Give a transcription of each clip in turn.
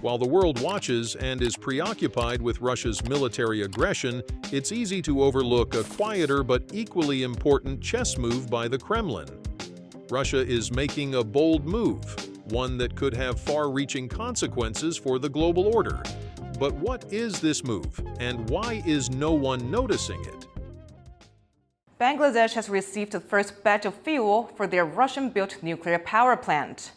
While the world watches and is preoccupied with Russia's military aggression, it's easy to overlook a quieter but equally important chess move by the Kremlin. Russia is making a bold move, one that could have far-reaching consequences for the global order. But what is this move, and why is no one noticing it? Bangladesh has received the first batch of fuel for their Russian-built nuclear power plant.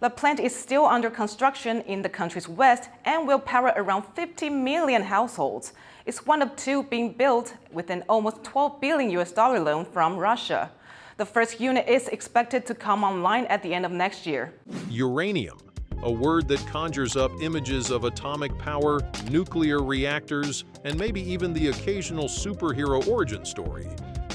The plant is still under construction in the country's west and will power around 50 million households. It's one of two being built with an almost $12 billion loan from Russia. The first unit is expected to come online at the end of next year. Uranium, a word that conjures up images of atomic power, nuclear reactors, and maybe even the occasional superhero origin story.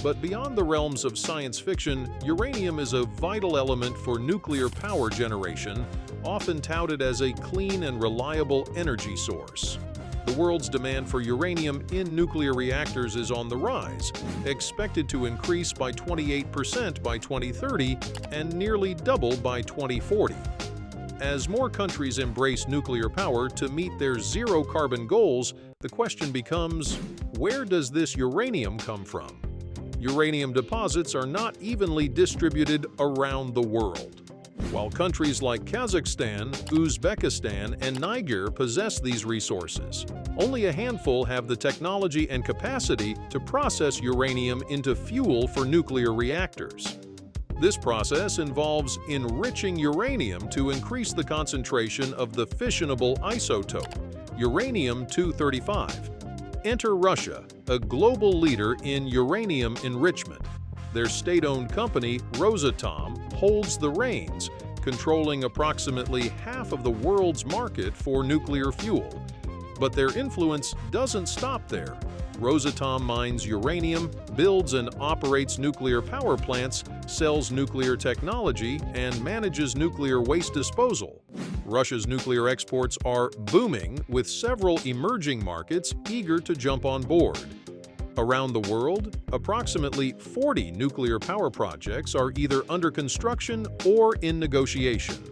But beyond the realms of science fiction, uranium is a vital element for nuclear power generation, often touted as a clean and reliable energy source. The world's demand for uranium in nuclear reactors is on the rise, expected to increase by 28% by 2030 and nearly double by 2040. As more countries embrace nuclear power to meet their zero-carbon goals, the question becomes, where does this uranium come from? Uranium deposits are not evenly distributed around the world. While countries like Kazakhstan, Uzbekistan, and Niger possess these resources, only a handful have the technology and capacity to process uranium into fuel for nuclear reactors. This process involves enriching uranium to increase the concentration of the fissionable isotope, uranium-235. Enter Russia, a global leader in uranium enrichment. Their state-owned company, Rosatom, holds the reins, controlling approximately half of the world's market for nuclear fuel. But their influence doesn't stop there. Rosatom mines uranium, builds and operates nuclear power plants, sells nuclear technology, and manages nuclear waste disposal. Russia's nuclear exports are booming, with several emerging markets eager to jump on board. Around the world, approximately 40 nuclear power projects are either under construction or in negotiation.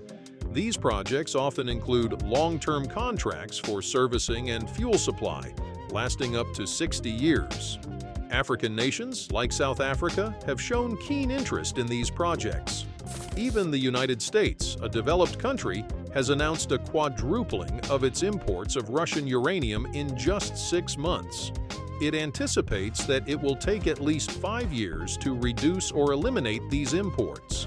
These projects often include long-term contracts for servicing and fuel supply, lasting up to 60 years. African nations, like South Africa, have shown keen interest in these projects. Even the United States, a developed country, has announced a quadrupling of its imports of Russian uranium in just 6 months. It anticipates that it will take at least 5 years to reduce or eliminate these imports.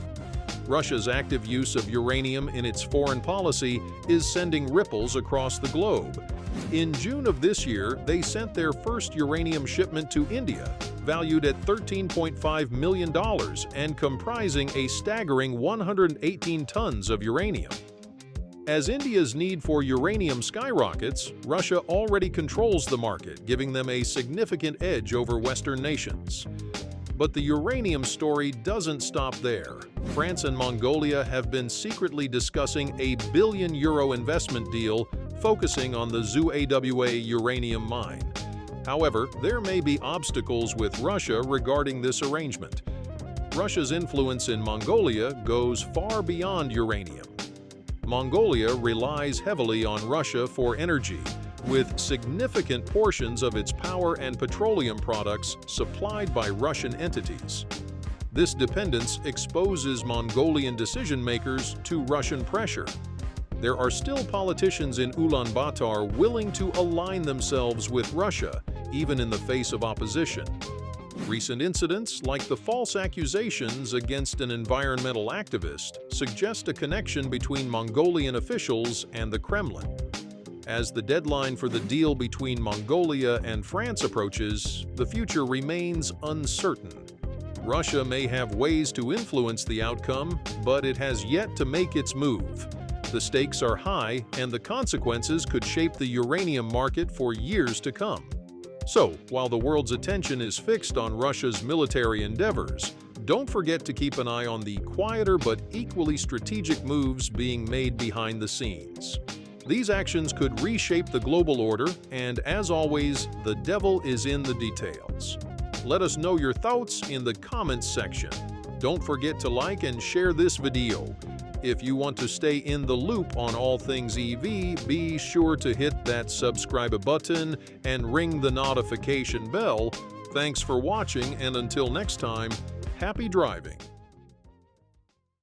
Russia's active use of uranium in its foreign policy is sending ripples across the globe. In June of this year, they sent their first uranium shipment to India, valued at $13.5 million and comprising a staggering 118 tons of uranium. As India's need for uranium skyrockets, Russia already controls the market, giving them a significant edge over Western nations. But the uranium story doesn't stop there. France and Mongolia have been secretly discussing a €1 billion investment deal focusing on the Zuawa uranium mine. However, there may be obstacles with Russia regarding this arrangement. Russia's influence in Mongolia goes far beyond uranium. Mongolia relies heavily on Russia for energy, with significant portions of its power and petroleum products supplied by Russian entities. This dependence exposes Mongolian decision-makers to Russian pressure. There are still politicians in Ulaanbaatar willing to align themselves with Russia, even in the face of opposition. Recent incidents, like the false accusations against an environmental activist, suggest a connection between Mongolian officials and the Kremlin. As the deadline for the deal between Mongolia and France approaches, the future remains uncertain. Russia may have ways to influence the outcome, but it has yet to make its move. The stakes are high, and the consequences could shape the uranium market for years to come. So, while the world's attention is fixed on Russia's military endeavors, don't forget to keep an eye on the quieter but equally strategic moves being made behind the scenes. These actions could reshape the global order, and as always, the devil is in the details. Let us know your thoughts in the comments section. Don't forget to like and share this video. If you want to stay in the loop on all things EV, be sure to hit that subscribe button and ring the notification bell. Thanks for watching, and until next time, happy driving!